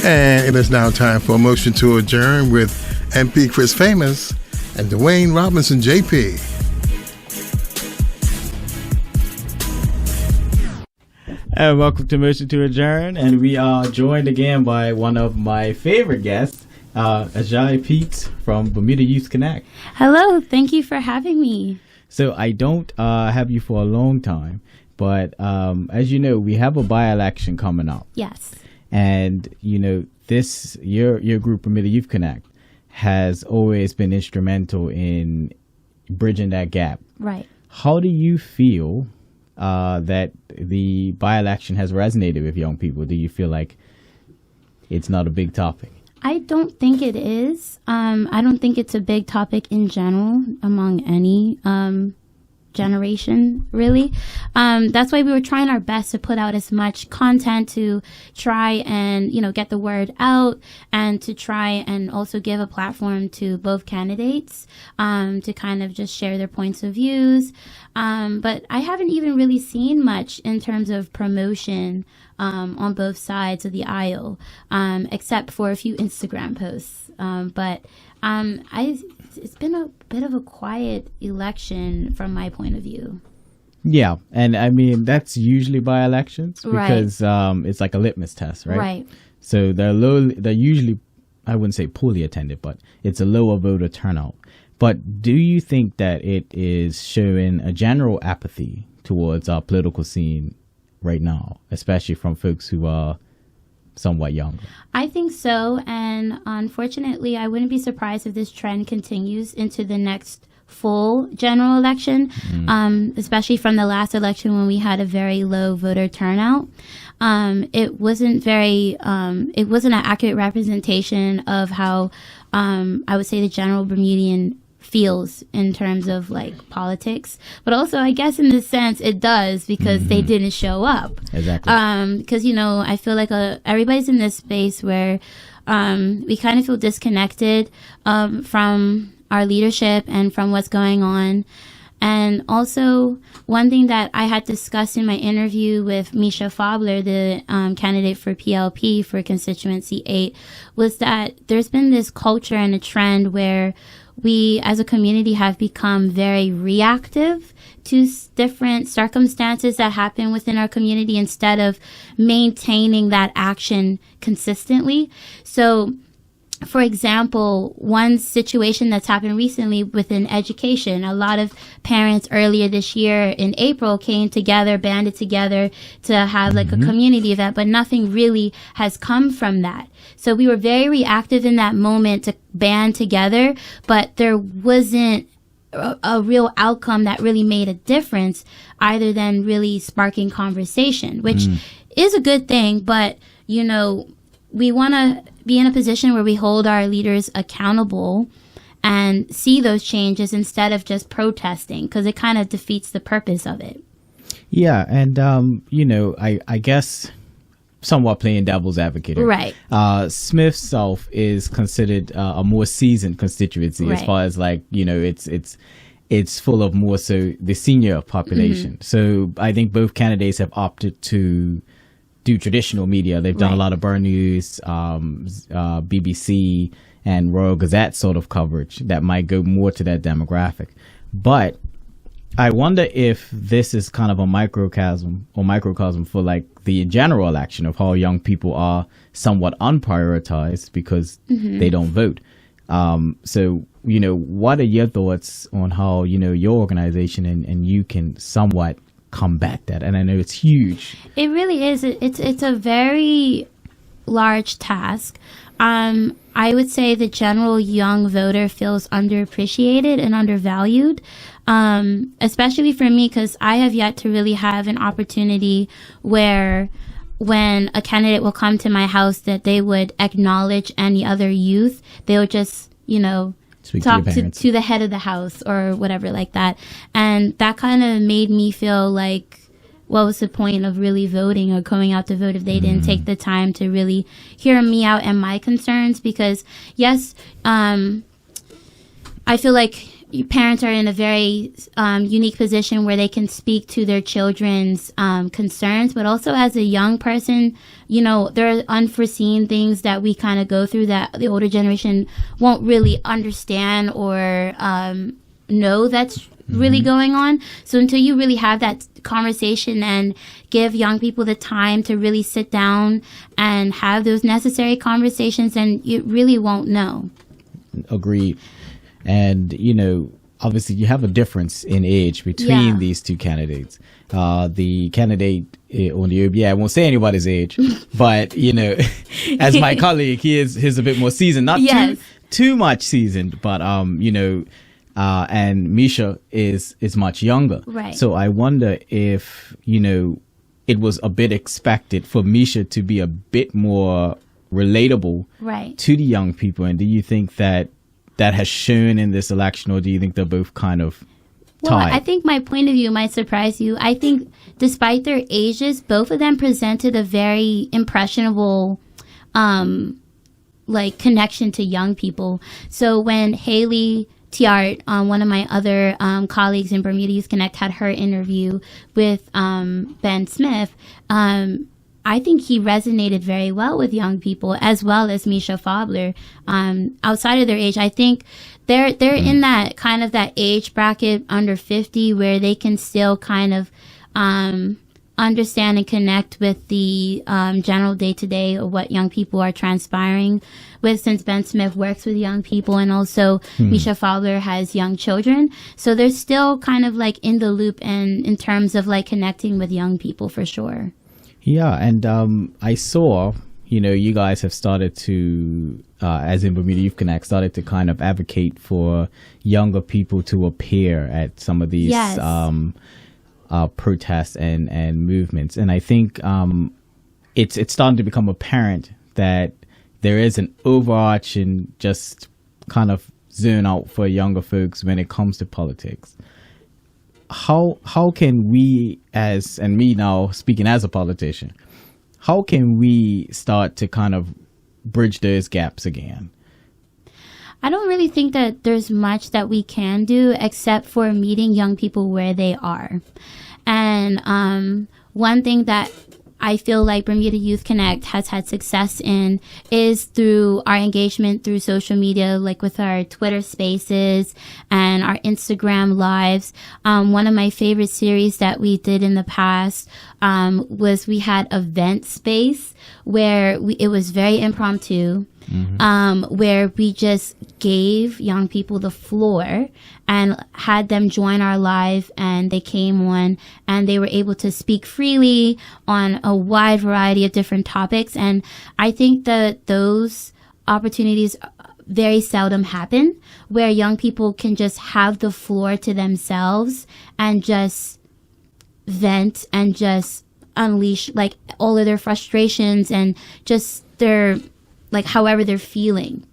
And it is now time for a motion to adjourn with MP Chris Famous and Dwayne Robinson, JP. And welcome to Motion to Adjourn, and we are joined again by one of my favorite guests, Ajay Peets from Bermuda Youth Connect. Hello, thank you for having me. So I don't have you for a long time, but as you know, we have a by-election coming up. Yes. And you know, your group, Bermuda Youth Connect, has always been instrumental in bridging that gap. Right. How do you feel that the by-election has resonated with young people? Do you feel like it's not a big topic? I don't think it is. I don't think it's a big topic in general among any generation, really. That's why we were trying our best to put out as much content to try and, get the word out, and to try and also give a platform to both candidates to kind of just share their points of views. But I haven't even really seen much in terms of promotion on both sides of the aisle, except for a few Instagram posts. It's been a bit of a quiet election from my point of view. Yeah, and I mean, that's usually by elections because it's like a litmus test, right? Right. So they're usually, I wouldn't say poorly attended, but it's a lower voter turnout. But do you think that it is showing a general apathy towards our political scene right now, especially from folks who are somewhat younger? I think so, and unfortunately, I wouldn't be surprised if this trend continues into the next full general election, especially from the last election when we had a very low voter turnout. It wasn't an accurate representation of how I would say the general Bermudian feels in terms of like politics, but also I guess in this sense it does because they didn't show up. Exactly. Because I feel like everybody's in this space where we kind of feel disconnected from our leadership and from what's going on. And also, one thing that I had discussed in my interview with Misha Fabler, the candidate for PLP for Constituency 8, was that there's been this culture and a trend where we as a community have become very reactive to different circumstances that happen within our community instead of maintaining that action consistently. So, for example, one situation that's happened recently within education, a lot of parents earlier this year in April banded together to have like a community event, but nothing really has come from that. So we were very reactive in that moment to band together, but there wasn't a real outcome that really made a difference other than really sparking conversation, which is a good thing, but we want to be in a position where we hold our leaders accountable and see those changes instead of just protesting, because it kind of defeats the purpose of it. Yeah, and I guess somewhat playing devil's advocate here. Right. Smith South is considered a more seasoned constituency as far as it's full of more so the senior population. So I think both candidates have opted to do traditional media. They've done a lot of Burn News, BBC, and Royal Gazette sort of coverage that might go more to that demographic. But I wonder if this is kind of a microcosm for like the general election of how young people are somewhat unprioritized because they don't vote. So, what are your thoughts on how, your organization and you can somewhat combat that? And I know it's huge. It really is. It's a very large task. I would say the general young voter feels underappreciated and undervalued, especially for me, because I have yet to really have an opportunity where when a candidate will come to my house that they would acknowledge any other youth. They would just, talk to the head of the house or whatever like that. And that kind of made me feel like, what was the point of really voting or going out to vote if they didn't take the time to really hear me out and my concerns? Because yes, I feel like parents are in a very unique position where they can speak to their children's concerns, but also as a young person, you know, there are unforeseen things that we kind of go through that the older generation won't really understand or know that's really going on. So until you really have that conversation and give young people the time to really sit down and have those necessary conversations, then you really won't know. Agreed. And, you know, obviously you have a difference in age between these two candidates. The candidate on the OBA, I won't say anybody's age, but, you know, as my colleague, he's a bit more seasoned, not too much seasoned, but, you know, and Misha is much younger. Right. So I wonder if, you know, it was a bit expected for Misha to be a bit more relatable to the young people. And do you think that has shown in this election, or do you think they're both kind of tied? Well, I think my point of view might surprise you. I think despite their ages, both of them presented a very impressionable like connection to young people. So when Haley Tiart, one of my other colleagues in Bermuda Youth Connect, had her interview with Ben Smith, I think he resonated very well with young people, as well as Misha Fobler. Outside of their age, I think they're in that kind of that age bracket under 50 where they can still kind of understand and connect with the general day-to-day of what young people are transpiring with, since Ben Smith works with young people, and also Misha Fowler has young children. So they're still kind of like in the loop and in terms of like connecting with young people for sure. Yeah, and I saw, you know, you guys have started to, as in Bermuda Youth Connect, started to kind of advocate for younger people to appear at some of these protests and movements. And I think it's starting to become apparent that there is an overarching just kind of zone out for younger folks when it comes to politics. How can we, as, and me now speaking as a politician, how can we start to kind of bridge those gaps again? I don't really think that there's much that we can do except for meeting young people where they are. And one thing that I feel like Bermuda Youth Connect has had success in is through our engagement through social media, like with our Twitter spaces and our Instagram lives. One of my favorite series that we did in the past was we had a vent space where it was very impromptu. Where we just gave young people the floor and had them join our live, and they came on and they were able to speak freely on a wide variety of different topics. And I think that those opportunities very seldom happen, where young people can just have the floor to themselves and just vent and just unleash like all of their frustrations and just their, like, however they're feeling.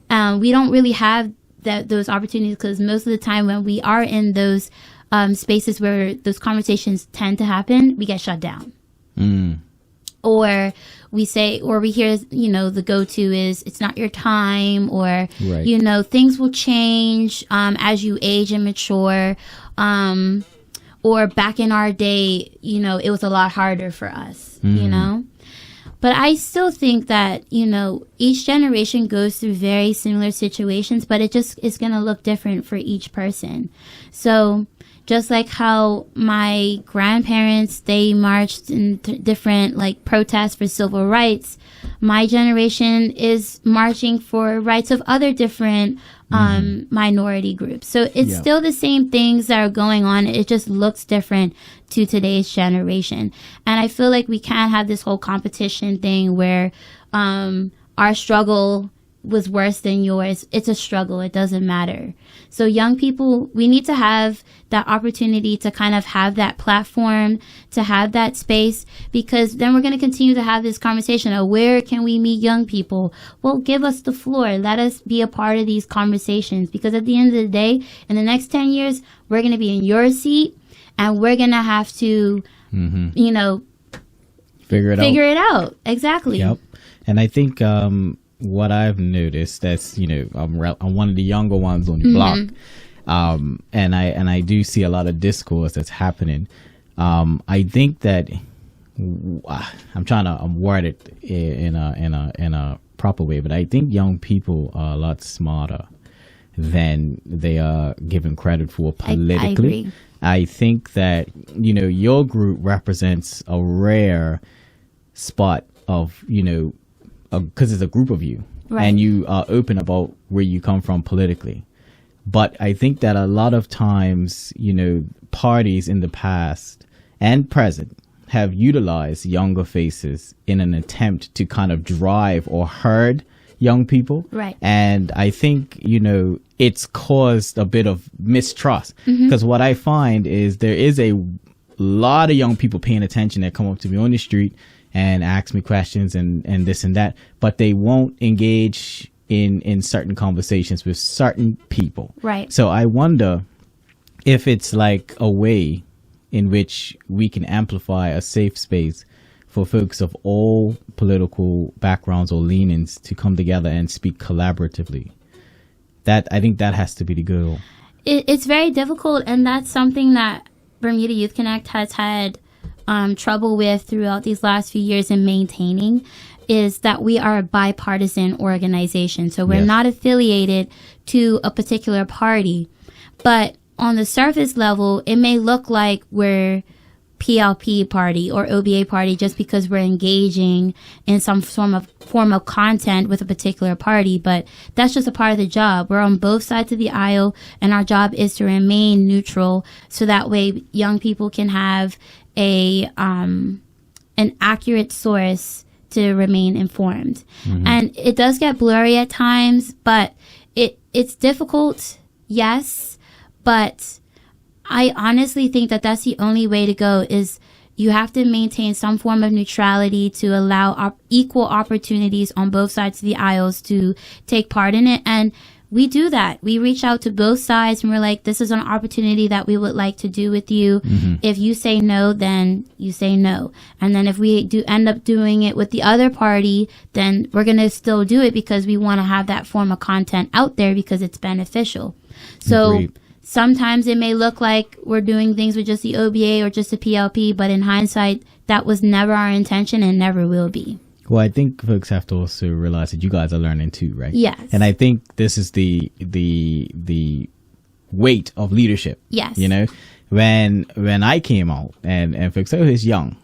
We don't really have those opportunities, because most of the time when we are in those spaces where those conversations tend to happen, we get shut down. Or we say, or we hear, you know, the go-to is, it's not your time, or, you know, things will change as you age and mature. Or back in our day, you know, it was a lot harder for us, you know? But I still think that, you know, each generation goes through very similar situations, but it just is going to look different for each person. So just like how my grandparents, they marched in different like protests for civil rights, my generation is marching for rights of other different minority groups. So it's still the same things that are going on. It just looks different to today's generation. And I feel like we can't have this whole competition thing where our struggle was worse than yours. It's a struggle. It doesn't matter. So young people, we need to have that opportunity to kind of have that platform, to have that space, because then we're going to continue to have this conversation of where can we meet young people? Well, give us the floor. Let us be a part of these conversations, because at the end of the day, in the next 10 years, we're going to be in your seat, and we're going to have to, you know, figure it out. Exactly. Yep. And I think, what I've noticed, that's, you know, I'm one of the younger ones on the block, And I do see a lot of discourse that's happening. I think that I'm trying to word it in a proper way, but I think young people are a lot smarter than they are given credit for politically. I agree. I think that, you know, your group represents a rare spot of, you know, because it's a group of you, right, and you are open about where you come from politically. But I think that a lot of times, you know, parties in the past and present have utilized younger faces in an attempt to kind of drive or herd young people. Right. And I think, you know, it's caused a bit of mistrust, because what I find is there is a lot of young people paying attention that come up to me on the street and ask me questions and this and that, but they won't engage in certain conversations with certain people. Right. So I wonder if it's like a way in which we can amplify a safe space for folks of all political backgrounds or leanings to come together and speak collaboratively. That, I think that has to be the goal. It's very difficult, and that's something that Bermuda Youth Connect has had trouble with throughout these last few years in maintaining, is that we are a bipartisan organization. So we're not affiliated to a particular party, but on the surface level, it may look like we're PLP party or OBA party just because we're engaging in some form of content with a particular party, but that's just a part of the job. We're on both sides of the aisle, and our job is to remain neutral, so that way young people can have an accurate source to remain informed. And it does get blurry at times, but it's difficult, yes. But I honestly think that that's the only way to go, is you have to maintain some form of neutrality to allow equal opportunities on both sides of the aisles to take part in it. And we do that. We reach out to both sides and we're like, this is an opportunity that we would like to do with you. If you say no, then you say no. And then if we do end up doing it with the other party, then we're going to still do it because we want to have that form of content out there because it's beneficial. So Agreed. Sometimes it may look like we're doing things with just the OBA or just the PLP, but in hindsight, that was never our intention and never will be. Well, I think folks have to also realize that you guys are learning too, right? Yes. And I think this is the weight of leadership. Yes. You know, when I came out and folks who's young,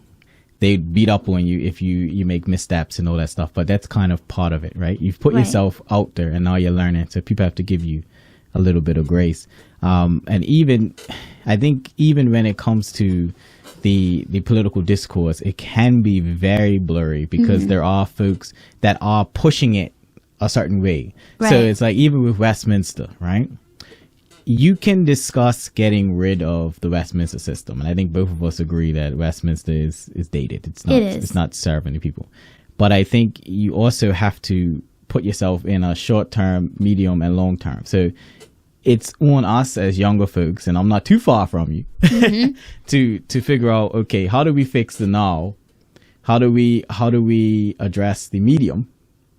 they beat up on you if you make missteps and all that stuff. But that's kind of part of it, right? You've put yourself out there and now you're learning. So people have to give you a little bit of grace. And even, I think even when it comes to the political discourse, it can be very blurry because there are folks that are pushing it a certain way. Right. So it's like, even with Westminster, right? You can discuss getting rid of the Westminster system. And I think both of us agree that Westminster is dated. It's not serving the people. But I think you also have to put yourself in a short term, medium, and long term. So it's on us as younger folks, and I'm not too far from you, to figure out, okay, how do we fix the now? How do we address the medium?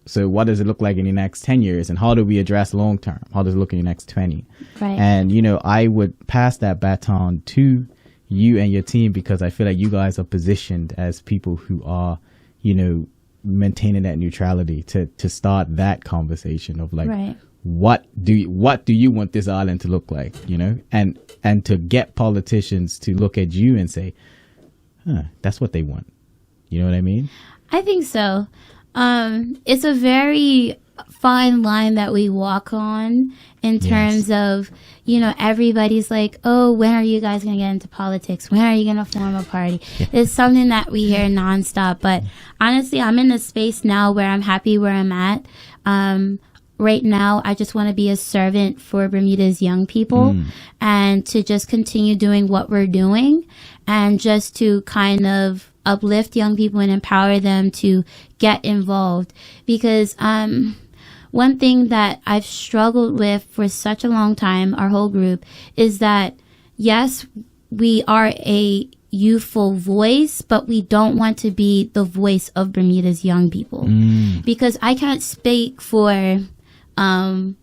So what does it look like in the next 10 years? And how do we address long term? How does it look in the next 20? Right. And, you know, I would pass that baton to you and your team, because I feel like you guys are positioned as people who are, you know, maintaining that neutrality to start that conversation of like, right. What do you want this island to look like, you know, and to get politicians to look at you and say, that's what they want. You know what I mean? I think so. It's a very fine line that we walk on in terms of, you know, everybody's like, oh, when are you guys going to get into politics? When are you going to form a party? It's something that we hear nonstop. But honestly, I'm in a space now where I'm happy where I'm at. Right now, I just want to be a servant for Bermuda's young people and to just continue doing what we're doing and just to kind of uplift young people and empower them to get involved. Because one thing that I've struggled with for such a long time, our whole group, is that, yes, we are a youthful voice, but we don't want to be the voice of Bermuda's young people. Because I can't speak for a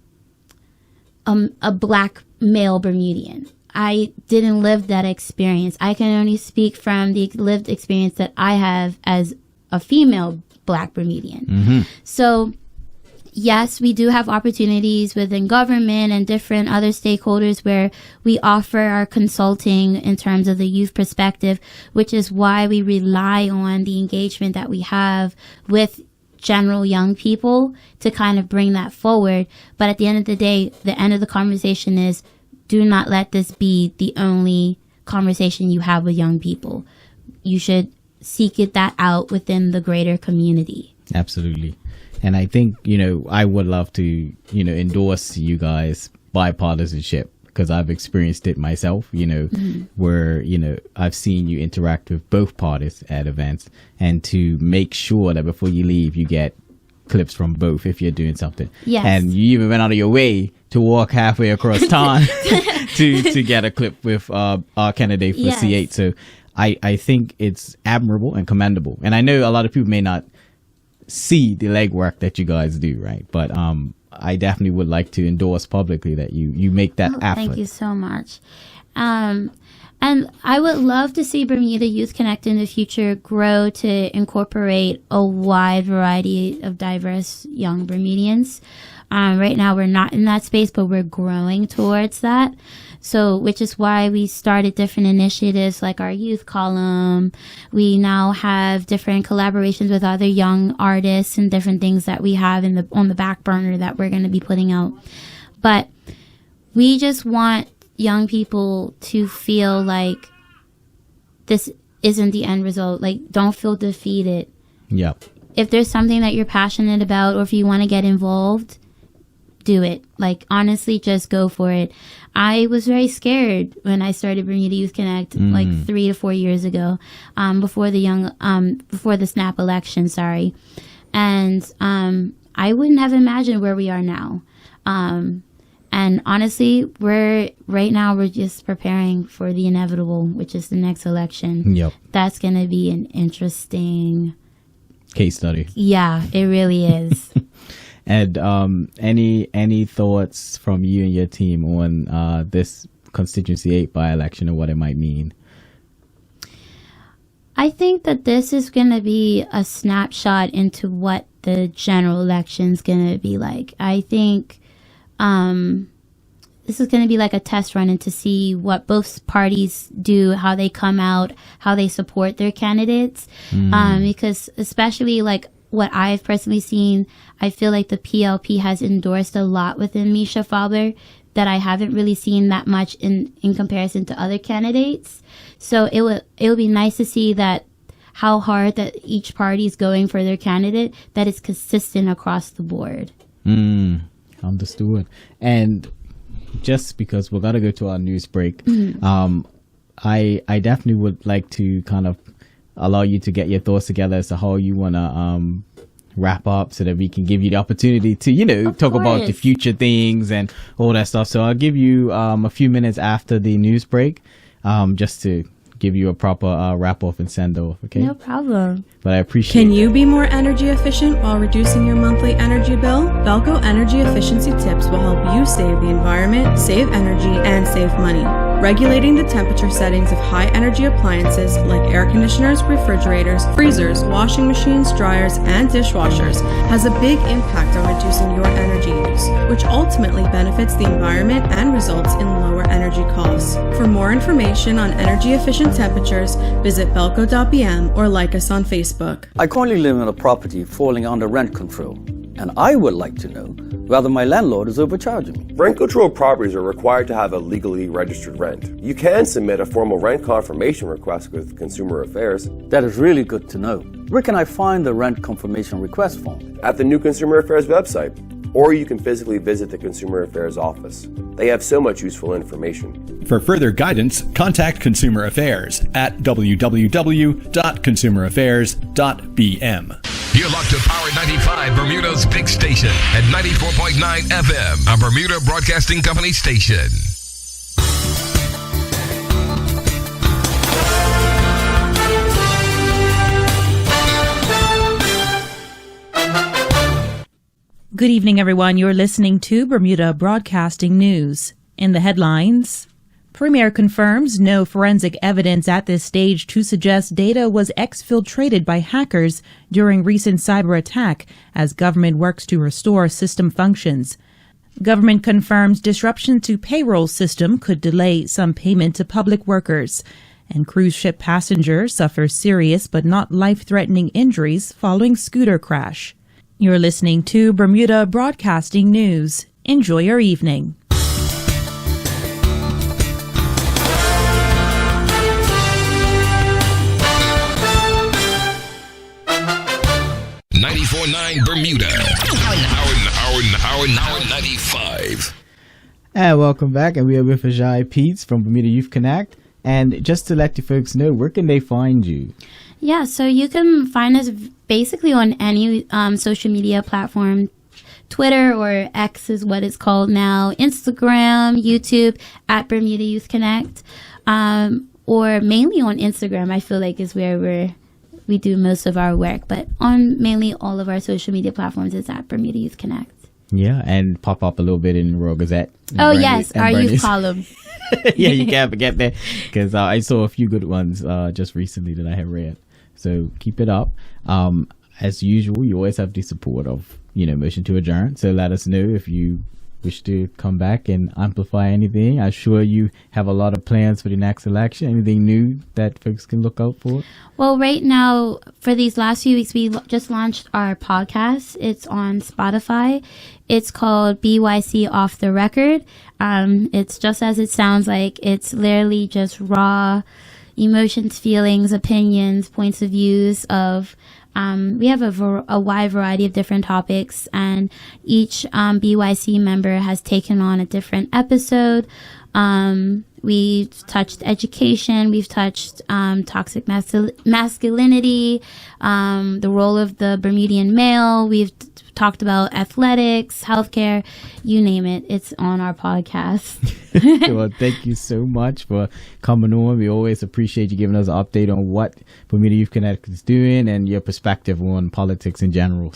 black male Bermudian. I didn't live that experience. I can only speak from the lived experience that I have as a female Black Bermudian. So yes, we do have opportunities within government and different other stakeholders where we offer our consulting in terms of the youth perspective, which is why we rely on the engagement that we have with general young people to kind of bring that forward. But at the end of the day, the end of the conversation is, do not let this be the only conversation you have with young people. You should seek that out within the greater community. Absolutely. And I think, I would love to, endorse you guys bipartisanship, because I've experienced it myself, where, I've seen you interact with both parties at events, and to make sure that before you leave, you get clips from both if you're doing something. Yes. And you even went out of your way to walk halfway across town to get a clip with our candidate for Yes. C8. So I think it's admirable and commendable. And I know a lot of people may not see the legwork that you guys do, right? But I definitely would like to endorse publicly that you make that effort. Thank you so much. And I would love to see Bermuda Youth Connect in the future grow to incorporate a wide variety of diverse young Bermudians. Right now we're not in that space, but we're growing towards that. So, which is why we started different initiatives like our youth column. We now have different collaborations with other young artists and different things that we have on the back burner that we're going to be putting out. But we just want young people to feel like this isn't the end result. Like, don't feel defeated. Yep. If there's something that you're passionate about, or if you want to get involved, do it. Like, honestly, just go for it. I was very scared when I started Bermuda Youth Connect like 3 to 4 years ago, before the snap election, sorry. And I wouldn't have imagined where we are now. And honestly, we're just preparing for the inevitable, which is the next election. Yep. That's going to be an interesting case study. Yeah, it really is. And any thoughts from you and your team on this Constituency 8 by-election and what it might mean? I think that this is going to be a snapshot into what the general election is going to be like. I think this is going to be like a test run, and to see what both parties do, how they come out, how they support their candidates. Because especially like what I've personally seen, I feel like the PLP has endorsed a lot within Misha Fowler that I haven't really seen that much in comparison to other candidates. So it would be nice to see that how hard that each party is going for their candidate, that it's consistent across the board. Understood. And just because we're going to go to our news break, I definitely would like to kind of allow you to get your thoughts together as to how you want to wrap up, so that we can give you the opportunity to, talk about the future things and all that stuff. So I'll give you a few minutes after the news break, just to give you a proper wrap off and send off. Okay. No problem. But I appreciate Can you be more energy efficient while reducing your monthly energy bill? Belco Energy Efficiency Tips will help you save the environment, save energy, and save money. Regulating the temperature settings of high energy appliances like air conditioners, refrigerators, freezers, washing machines, dryers, and dishwashers has a big impact on reducing your energy use, which ultimately benefits the environment and results in lower energy costs. For more information on energy efficient temperatures, visit belco.bm or like us on Facebook. I currently live in a property falling under rent control, and I would like to know whether my landlord is overcharging me. Rent control properties are required to have a legally registered rent. You can submit a formal rent confirmation request with Consumer Affairs. That is really good to know. Where can I find the rent confirmation request form? At the new Consumer Affairs website, or you can physically visit the Consumer Affairs office. They have so much useful information. For further guidance, contact Consumer Affairs at www.consumeraffairs.bm. You're locked to Power 95, Bermuda's big station, at 94.9 FM, a Bermuda Broadcasting Company station. Good evening, everyone. You're listening to Bermuda Broadcasting News. In the headlines, Premier confirms no forensic evidence at this stage to suggest data was exfiltrated by hackers during recent cyber attack as government works to restore system functions. Government confirms disruption to payroll system could delay some payment to public workers. And cruise ship passenger suffers serious but not life-threatening injuries following scooter crash. You're listening to Bermuda Broadcasting News. Enjoy your evening. 94.9 Bermuda. Our 95. And welcome back. And we are with Ajay Peets from Bermuda Youth Connect. And just to let you folks know, where can they find you? Yeah, so you can find us basically on any social media platform. Twitter, or X is what it's called now, Instagram, YouTube, at Bermuda Youth Connect, or mainly on Instagram. I feel like is where we do most of our work, but on mainly all of our social media platforms is at Bermuda Youth Connect. Yeah, and pop up a little bit in Royal Gazette. Oh, yes, our youth column. Yeah, you can't forget that, because I saw a few good ones just recently that I have read. So keep it up. As usual, you always have the support of, motion to adjourn. So let us know if you wish to come back and amplify anything. I'm sure you have a lot of plans for the next election. Anything new that folks can look out for? Well, right now, for these last few weeks, we just launched our podcast. It's on Spotify. It's called BYC Off the Record. It's just as it sounds like. It's literally just raw emotions, feelings, opinions, points of views of we have a wide variety of different topics, and each BYC member has taken on a different episode. We've touched education, we've touched toxic masculinity, the role of the Bermudian male, we've talked about athletics, healthcare, you name it, it's on our podcast. Well, thank you so much for coming on. We always appreciate you giving us an update on what Bermuda Youth Connect is doing and your perspective on politics in general,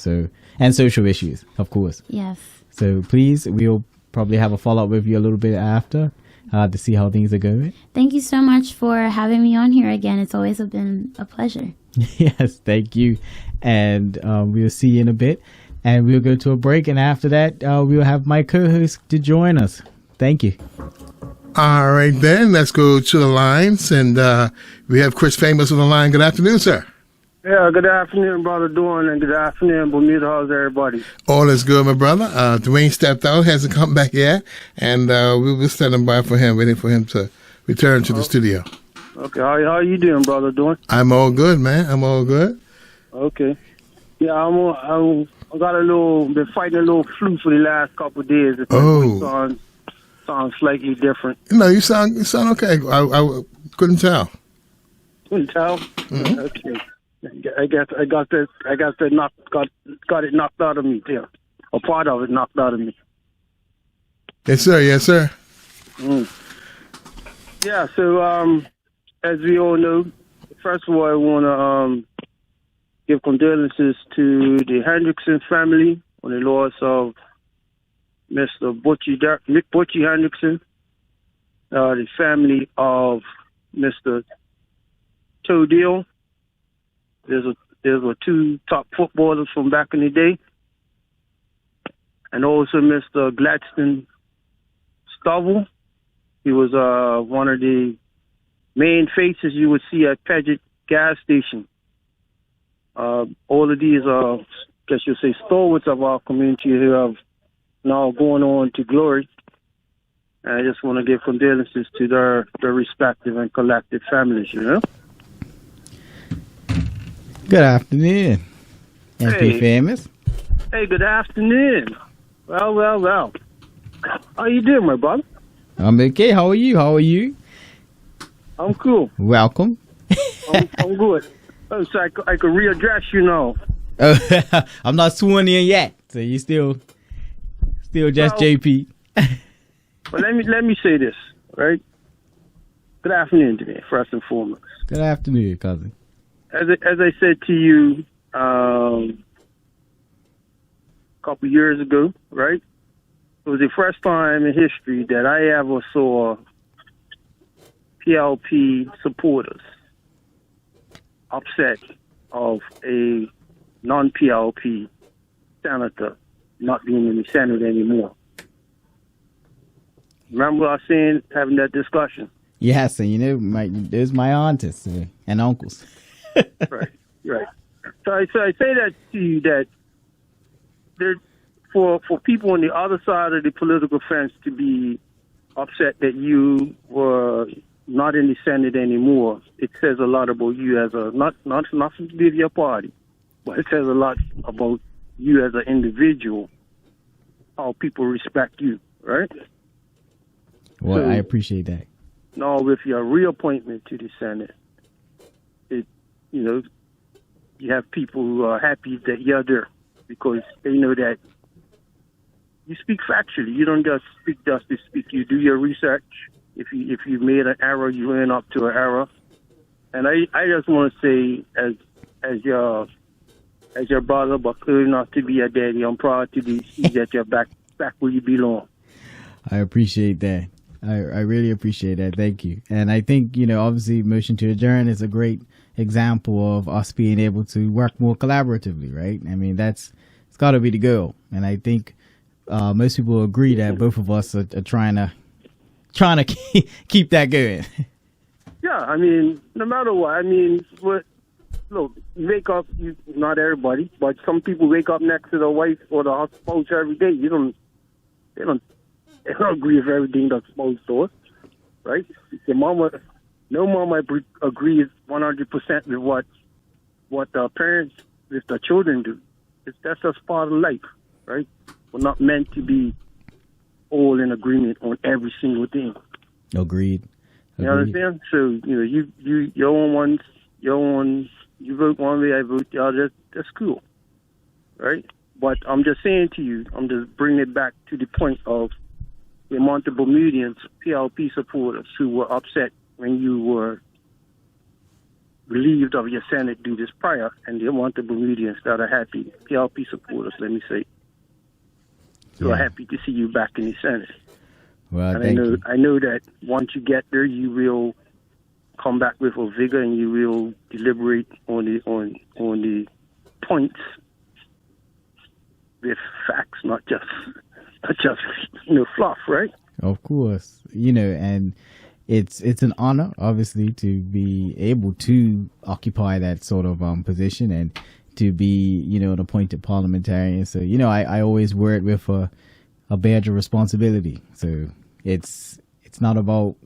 and social issues, of course. Yes. So please, we'll probably have a follow-up with you a little bit after to see how things are going. Thank you so much for having me on here again. It's always been a pleasure. Yes, thank you. And we'll see you in a bit. And we'll go to a break. And after that, we'll have my co-host to join us. Thank you. All right, then. Let's go to the lines. And we have Chris Famous on the line. Good afternoon, sir. Yeah, good afternoon, Brother Dawn, and good afternoon, Bermuda. How's everybody? All is good, my brother. Dwayne stepped out, hasn't come back yet, and we were standing by for him, waiting for him to return to the studio. Okay, how you doing, Brother Dawn? I'm all good, man. I'm all good. Okay. Yeah, I got been fighting a little flu for the last couple of days. Sounds slightly different. No, you sound okay. I couldn't tell. Couldn't tell? Mm-hmm. Okay. I got it knocked out of me too. A part of it knocked out of me. Yes, sir. Yes, sir. Yeah. So, as we all know, first of all, I want to give condolences to the Hendrickson family on the loss of Mr. Mick Butchie Hendrickson, the family of Mr. Toadille. There were two top footballers from back in the day, and also Mr. Gladstone Stovall. He was one of the main faces you would see at Paget gas station. All of these are, guess you'll say, stalwarts of our community who have now gone on to glory. And I just want to give condolences to their respective and collective families, Good afternoon, MP Famous. Hey, good afternoon. Well. How you doing, my brother? I'm okay. How are you? I'm cool. Welcome. I'm good. Oh, so I could readdress you now. I'm not sworn in yet, so you still just JP. Well, let me say this, right? Good afternoon today, first and foremost. Good afternoon, cousin. As I said to you a couple years ago, right? it was the first time in history that I ever saw PLP supporters upset of a non-PLP senator not being in the Senate anymore. Remember us saying, having that discussion? Yes, and there's my aunts and uncles. Right. So I say that to you that there, for people on the other side of the political fence to be upset that you were not in the Senate anymore, it says a lot about you as nothing to do with your party, but it says a lot about you as an individual, how people respect you, right? Well, So, I appreciate that. now with your reappointment to the Senate, you have people who are happy that you're there because they know that you speak factually. You don't just speak just to speak. You do your research. If you made an error, you end up to an error. And I just want to say, as your brother, but clearly not to be your daddy, I'm proud to see that you're back where you belong. I appreciate that. I really appreciate that. Thank you. And I think, obviously motion to adjourn is a great example of us being able to work more collaboratively, right? I mean, it's got to be the goal. And I think most people agree that both of us are trying to keep that going. Yeah, I mean, no matter what. I mean, look, you wake up, not everybody, but some people wake up next to their wife or the spouse every day. They don't agree with everything the spouse does, right? No mama agrees 100% with what the parents with the children do. That's just part of life, right? We're not meant to be all in agreement on every single thing. Agreed. You understand? So your own ones, you vote one way, I vote the other. That's cool, right? But I'm just saying to you, I'm just bringing it back to the point of the amount of Bermudians, PLP supporters, who were upset when you were relieved of your Senate duties prior, and the amount of Bermudians that are happy, PLP supporters, let me say, who are happy to see you back in the Senate. Well, and thank you. I know that once you get there, you will come back with a vigor, and you will deliberate on the points with facts, not just fluff, right? Of course, and it's an honor, obviously, to be able to occupy that sort of position and to be, an appointed parliamentarian. So, I always wear it with a badge of responsibility. So it's not about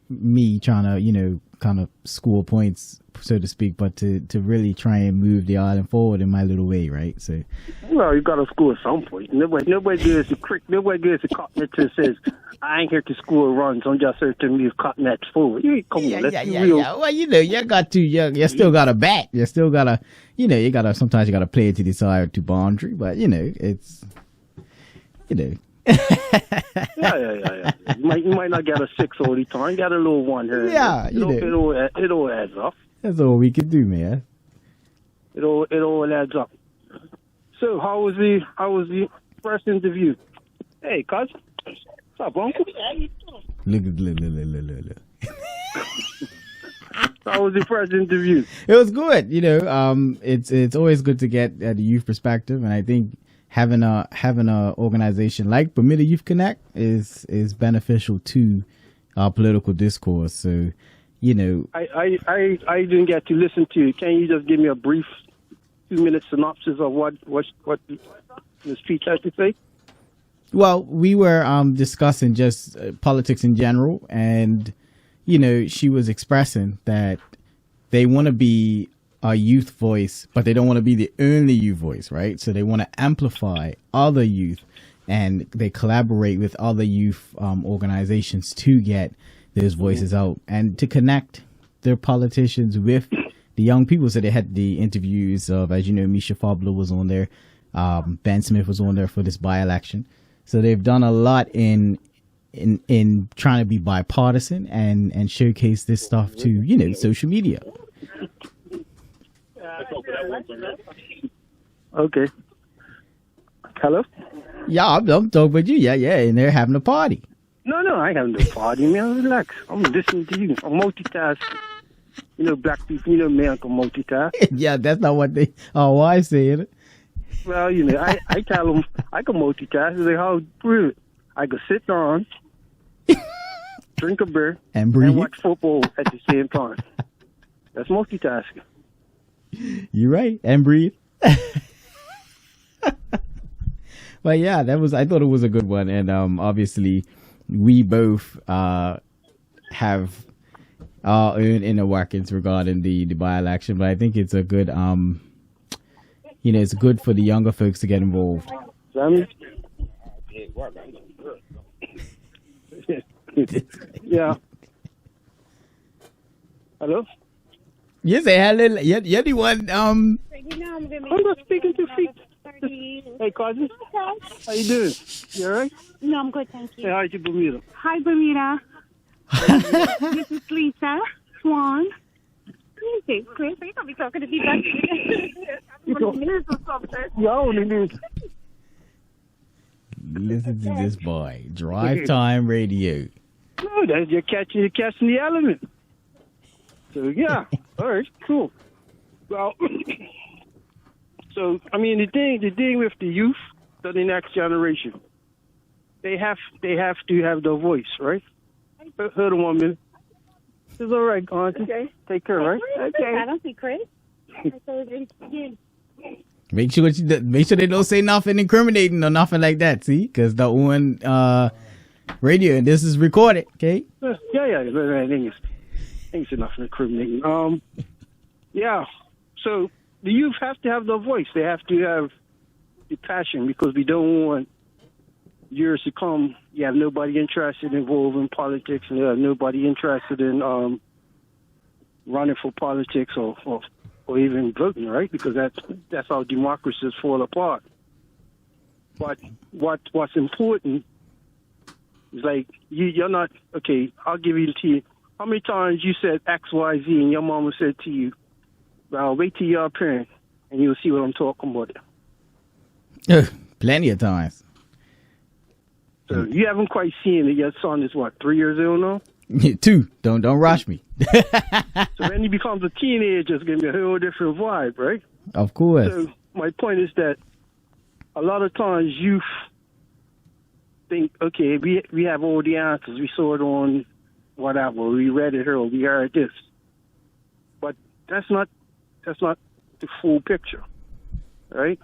me trying to, kind of score points, so to speak, but to really try and move the island forward in my little way, right? So, well, you got to score at some point. Nobody gives a cotton that says, I ain't here to score runs. I'm just here to move cotton nets forward. Come on, let's be real. Yeah. Well, you got to, you still got to bat. You still got to, sometimes you got to play it to the side to boundary, but it's, Yeah. You might not get a 6 all the time. You got a little one here. Yeah, it all adds up. That's all we can do, man. It all adds up. So how was the first interview? Hey, cuz. What's up, uncle? Look. How was the first interview? It was good. It's always good to get the youth perspective, and I think having a organization like Bermuda Youth Connect is beneficial to our political discourse. So, I didn't get to listen to it. Can you just give me a brief 2-minute synopsis of what the speech has to say? Well, we were discussing just politics in general, and she was expressing that they want to be a youth voice, but they don't want to be the only youth voice, right? So they want to amplify other youth, and they collaborate with other youth organizations to get those voices out and to connect their politicians with the young people. So they had the interviews of, as you know, Misha Fabler was on there, Ben Smith was on there for this by-election. So they've done a lot in trying to be bipartisan and showcase this stuff to, social media. Okay. Hello? Yeah, I'm talking with you. Yeah, and they're having a party. No, I ain't having no party, man. Relax. I'm listening to you. I'm multitasking. You know, black people, you know, man can multitask. Yeah, that's not what they. Oh, I said. Well, you know, I tell them I can multitask. They how prove it. I can sit down, drink a beer, and breathe, and watch football at the same time. That's multitasking. You're right, and breathe. But yeah, I thought it was a good one, and obviously, we both have our own inner workings regarding the by-election, but I think it's a good, it's good for the younger folks to get involved. Yeah. Hello? You say hello. You're the one. I'm not speaking to feet. Hey, cousin. How you doing? You all right? No, I'm good, thank you. Say hi to Bermuda. Hi, Bermuda. This is Lisa Swan. Chris, you can't be talking to people. Yo, listen to this boy. Drive Time Radio. No, that's you're catching the element. So yeah, all right, cool. Well, so I mean the thing with the youth, the next generation, they have to have their voice, right? Hold on 1 minute. It's all right, Auntie. Okay. Take care, right? Okay. I don't see Chris. Make sure they don't say nothing incriminating or nothing like that. See, because the one radio and this is recorded. Okay. Yeah. Ain't nothing incriminating. Yeah. So the youth have to have their voice. They have to have the passion because we don't want years to come. You have nobody interested involved in politics, and you have nobody interested in running for politics or even voting, right? Because that's how democracies fall apart. But what's important is like you're not okay. I'll give you the tea. How many times you said X, Y, Z, and your mama said to you, "Well, wait till you're a parent, and you'll see what I'm talking about." Plenty of times. So you haven't quite seen it. Your son is what, 3 years old now? 2. Don't rush me. So when he becomes a teenager, it's going to be a whole different vibe, right? Of course. So my point is that a lot of times youth think, okay, we have all the answers. We saw it on whatever. We read it or we heard this. But that's not the full picture, right?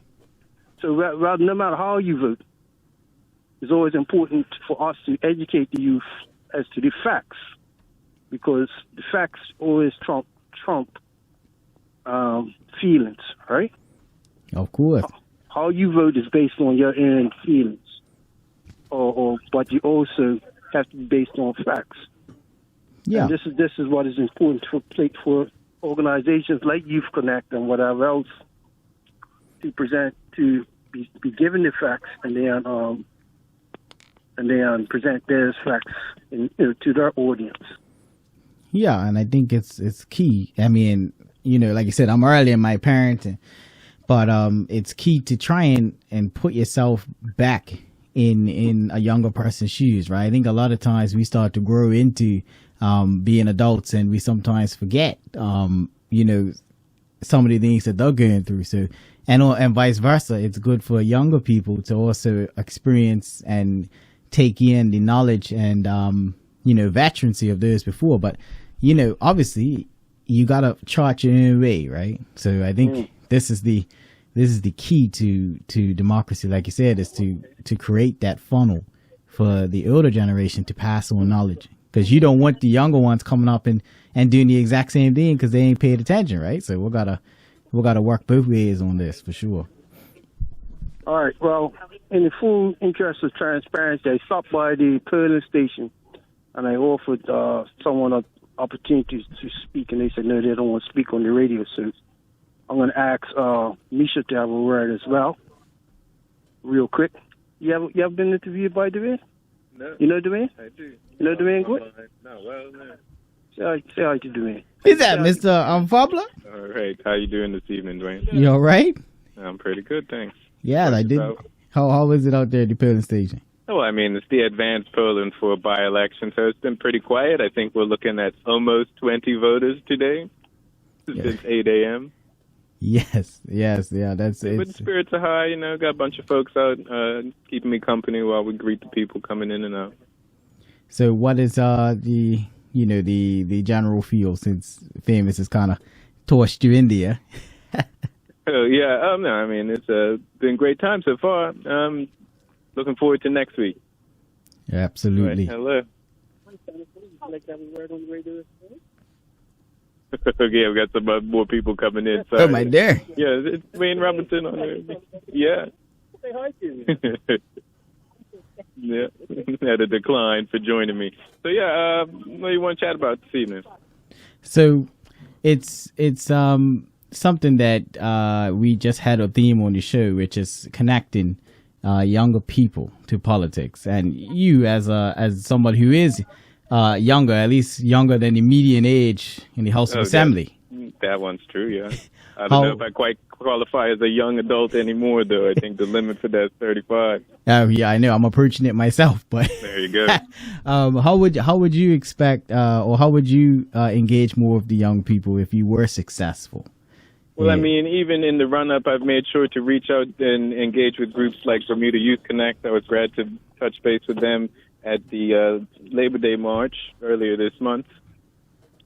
So no matter how you vote, it's always important for us to educate the youth as to the facts, because the facts always trump feelings, right? Of course. How you vote is based on your own feelings, but you also have to be based on facts. Yeah. And this is what is important for organizations like Youth Connect and whatever else to present, to be given the facts and then present their facts to their audience. Yeah, and I think it's key. I mean, like you said, I'm early in my parenting, but it's key to try and put yourself back in a younger person's shoes, right? I think a lot of times we start to grow into being adults, and we sometimes forget, some of the things that they're going through. So, and vice versa, it's good for younger people to also experience and take in the knowledge and veterancy of those before. But obviously you gotta chart your own way, right? So I think this is the key to democracy, like you said, is to create that funnel for the older generation to pass on knowledge, because you don't want the younger ones coming up and doing the exact same thing because they ain't paid attention, right? So we gotta work both ways on this for sure. All right. Well, in the full interest of transparency, I stopped by the polling station and I offered someone an opportunity to speak, and they said no, they don't want to speak on the radio. So I'm going to ask Misha to have a word as well, real quick. You ever been interviewed by Dwayne? No. You know Dwayne? I do. You know Dwayne good? No, well, no. Say hi to Dwayne. Is that Mr. Fabler? All right. How you doing this evening, Dwayne? You all right? I'm pretty good, thanks. Yeah, How is it out there at the polling station? Oh, I mean, it's the advanced polling for a by-election, so it's been pretty quiet. I think we're looking at almost 20 voters today since 8 a.m. Yes, yeah, that's it. But the spirits are high, you know, got a bunch of folks out keeping me company while we greet the people coming in and out. So what is the general feel, since Famous has kind of torched you India? Oh, yeah, no, I mean, it's been a great time so far. Looking forward to next week. Absolutely. Right, hello. Yeah, we got some more people coming in. Sorry. Oh, my dear. Yeah, it's Wayne Robinson on there. Yeah. Say hi to me. Yeah, had a decline for joining me. So, yeah, what do you want to chat about this evening? So, it's something that we just had a theme on the show, which is connecting younger people to politics. And you, as somebody who is younger, at least younger than the median age in the House of Assembly. That one's true, yeah. I don't know if I quite qualify as a young adult anymore, though. I think the limit for that is 35. Oh, yeah, I know. I'm approaching it myself, but there you go. How would you expect, or how would you engage more of the young people if you were successful? Well, I mean, even in the run-up, I've made sure to reach out and engage with groups like Bermuda Youth Connect. I was glad to touch base with them at the Labor Day March earlier this month.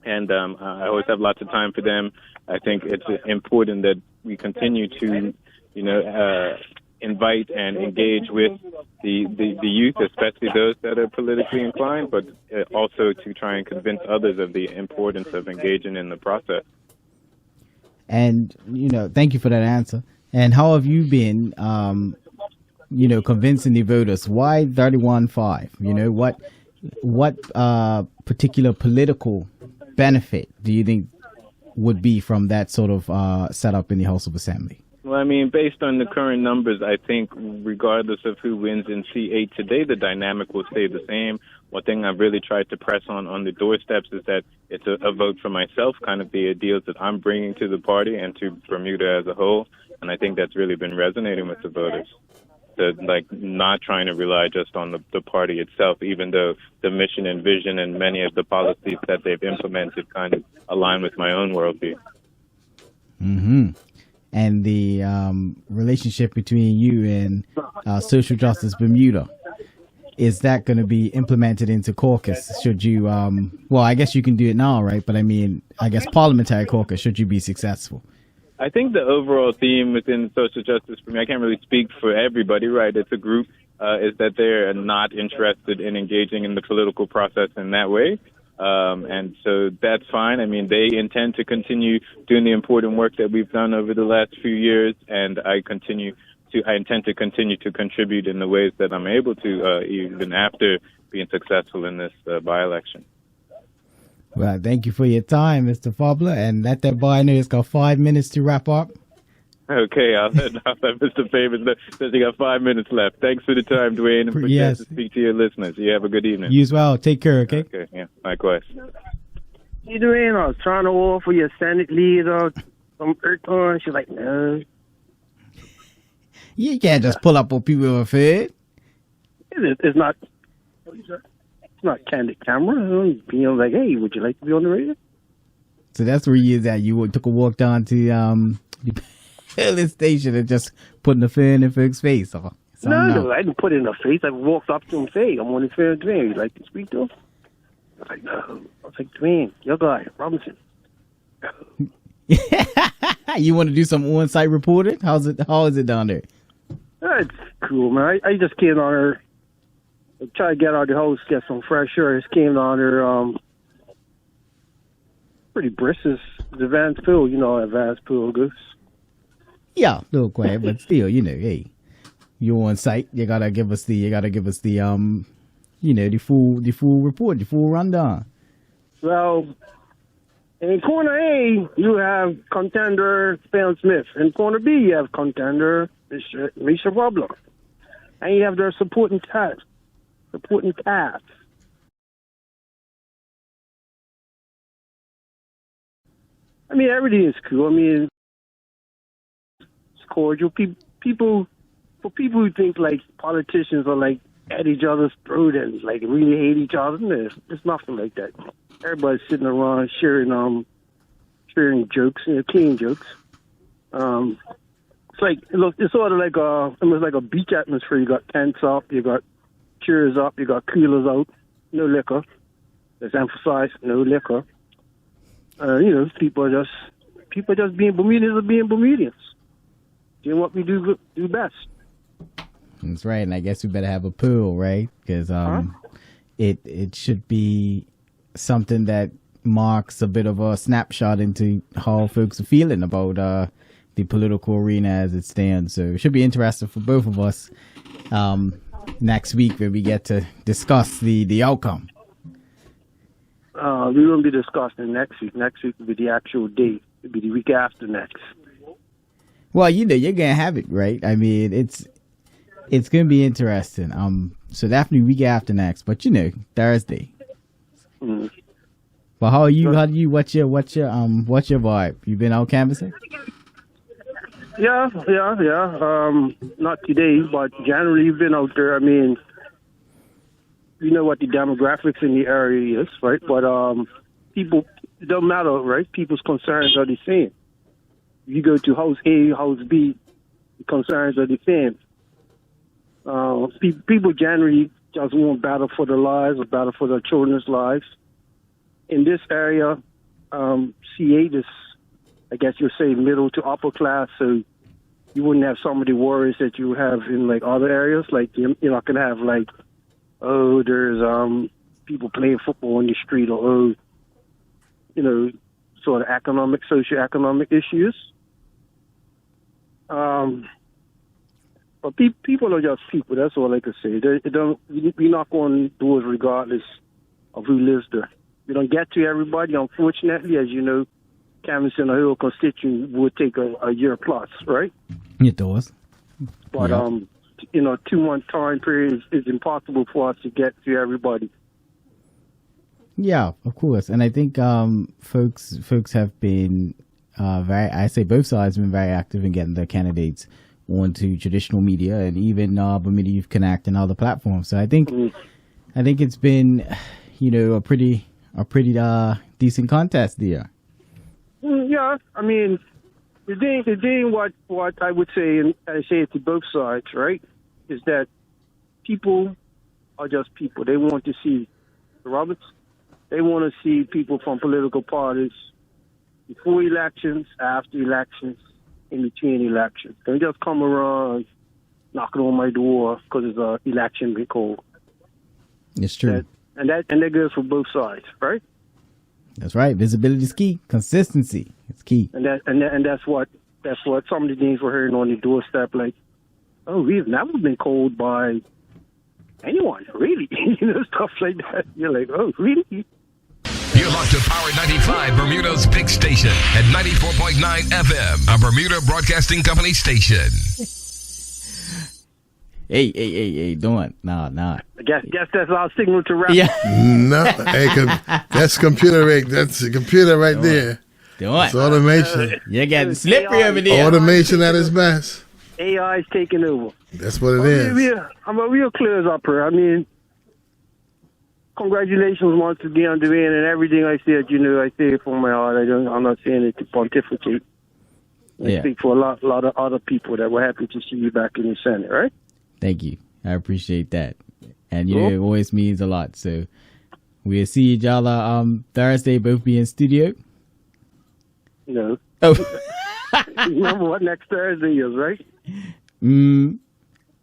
And I always have lots of time for them. I think it's important that we continue to, invite and engage with the youth, especially those that are politically inclined, but also to try and convince others of the importance of engaging in the process. And, thank you for that answer. And how have you been, convincing the voters? Why 31-5? What particular political benefit do you think would be from that sort of setup in the House of Assembly? Well, I mean, based on the current numbers, I think regardless of who wins in C8 today, the dynamic will stay the same. One thing I've really tried to press on the doorsteps is that it's a vote for myself, kind of the ideals that I'm bringing to the party and to Bermuda as a whole. And I think that's really been resonating with the voters. Not trying to rely just on the party itself, even though the mission and vision and many of the policies that they've implemented kind of align with my own worldview. Mm-hmm. And the relationship between you and Social Justice Bermuda, is that going to be implemented into caucus? Should you, well, I guess you can do it now, right? But I mean, I guess parliamentary caucus, should you be successful? I think the overall theme within social justice, for me, I can't really speak for everybody, right? It's a group, is that they're not interested in engaging in the political process in that way. And so that's fine. I mean, they intend to continue doing the important work that we've done over the last few years, and I intend to continue to contribute in the ways that I'm able to, even after being successful in this by-election. Well, thank you for your time, Mr. Fabler, and let that boy know it's got 5 minutes to wrap up. Okay, I'll let Mr. Favors know that you got 5 minutes left. Thanks for the time, Dwayne, and for yes. to speak to your listeners. You have a good evening. You as well. Take care, okay? Okay, yeah, likewise. You doing? I was trying to offer your Senate leader some earth. She's like, no. You can't just pull up on people with it. It's not candid camera. You know, like, hey, would you like to be on the radio? So that's where he is at. You took a walk down to the police station and just putting the phone in folks' face. Or no, I didn't put it in her face. I walked up to him and say, I'm on the phone with Dwayne. Would you like to speak to him? I was like, no. I was like, Dwayne, your guy, Robinson. You want to do some on-site reporting? How is it down there? It's cool, man. I just came on her. Try to get out of the house, get some fresh air. Just came on her. Pretty brisk. It's advanced pool, advanced pool goose. Yeah, a little quiet, but still, hey, you're on site. You gotta give us the the full report, the full rundown. Well, in corner A, you have contender Phil Smith. In corner B, you have contender Misha Wobler. And you have their supporting cast. I mean, everything is cool. I mean, it's cordial. People for people who think like politicians are like at each other's throat and like really hate each other, no, it's nothing like that. Everybody's sitting around sharing jokes, clean jokes. It's like it's sort of like almost like a beach atmosphere. You got tents up, you got chairs up, you got coolers out, no liquor. Let's emphasize no liquor. People are just being Bermudians, being Bermudians. Doing what we do best. That's right, and I guess we better have a pool, right? Because it should be something that marks a bit of a snapshot into how folks are feeling about the political arena as it stands. So it should be interesting for both of us next week when we get to discuss the outcome. We won't be discussing next week. Next week will be the actual date. It'll be the week after next. Well, you're gonna have it, right? I mean, it's gonna be interesting. So definitely week after next, but Thursday. Mm. Well, how are you? What's your vibe? You been out canvassing? Yeah. Not today, but generally you've been out there. I mean, you know what the demographics in the area is, right? But people, it don't matter, right? People's concerns are the same. You go to house A, house B, the concerns are the same. People generally just want battle for their lives or battle for their children's lives. In this area, C8 is, I guess you'd say, middle to upper class, so you wouldn't have some of the worries that you have in like other areas. Like you're not gonna have like, oh, there's people playing football on the street, or sort of socioeconomic issues. But people are just people. That's all I can say. We knock on doors regardless of who lives there. We don't get to everybody, unfortunately. As you know, canvassing a whole constituent would take a year plus, right? It does. But 2-month time period is impossible for us to get to everybody. Yeah, of course. And I think folks have been I say both sides have been very active in getting their candidates onto traditional media and even Bermuda Youth Connect and other platforms. So I think it's been a pretty decent contest there. Yeah, I mean, the thing what I would say, and I say it to both sides, right, is that people are just people. They want to see the Roberts. They want to see people from political parties before elections, after elections, in between elections. They just come around knocking on my door because it's an election been called. It's true. And that goes for both sides, right? That's right. Visibility is key. Consistency is key. And that's what some of the things we're hearing on the doorstep, like, oh, we've never been called by anyone, really. Stuff like that. You're like, oh, really? You're locked to Power 95, Bermuda's big station at 94.9 FM, a Bermuda Broadcasting Company station. Hey, don't. Nah. I guess that's our signal to wrap. Yeah. No, that's computer rig. That's a computer right there. It's automation. You got slippery over there. Automation at its best. AI is taking over. That's what it is. I'm a real clear up here. I mean, congratulations once again, Dwayne, and everything I said. I say it from my heart. I'm not saying it to pontificate. I speak for a lot of other people that were happy to see you back in the Senate, right? Thank you. I appreciate that. And it always means a lot. So we'll see y'all Thursday, both be in studio. No. Oh. Remember what next Thursday is, right?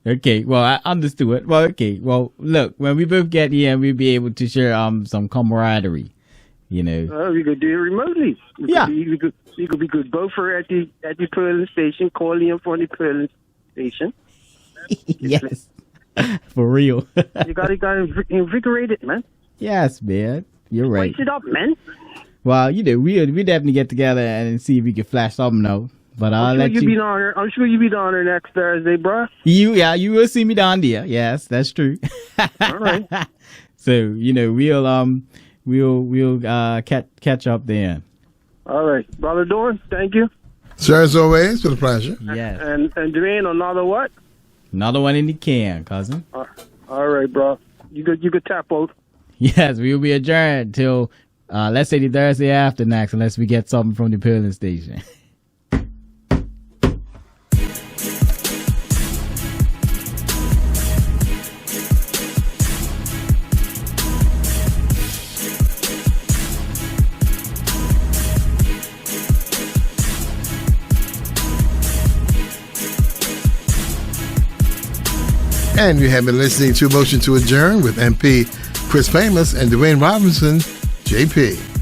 Okay. Well, I understood it. Well, okay. Well, look, when we both get here, we'll be able to share some camaraderie. We could do it remotely. You could be good both at the polling station, call in from the polling station. Yes. For real. You gotta invigorate it, man. Yes, man. You're right. Spice it up, man. Well, we definitely get together and see if we can flash something though. But I'll let you. I'm sure you'll be down there next Thursday, bro. You will see me down there. Yes, that's true. All right. So we'll catch up then. All right, Brother Dorn. Thank you. Sir, as always, with a pleasure. Yes. And Dwayne, another what? Another one in the can, cousin. All right, bro. You could tap out. Yes, we will be adjourned till, let's say the Thursday after next, unless we get something from the polling station. And you have been listening to Motion to Adjourn with MP Chris Famous and Dwayne Robinson, JP.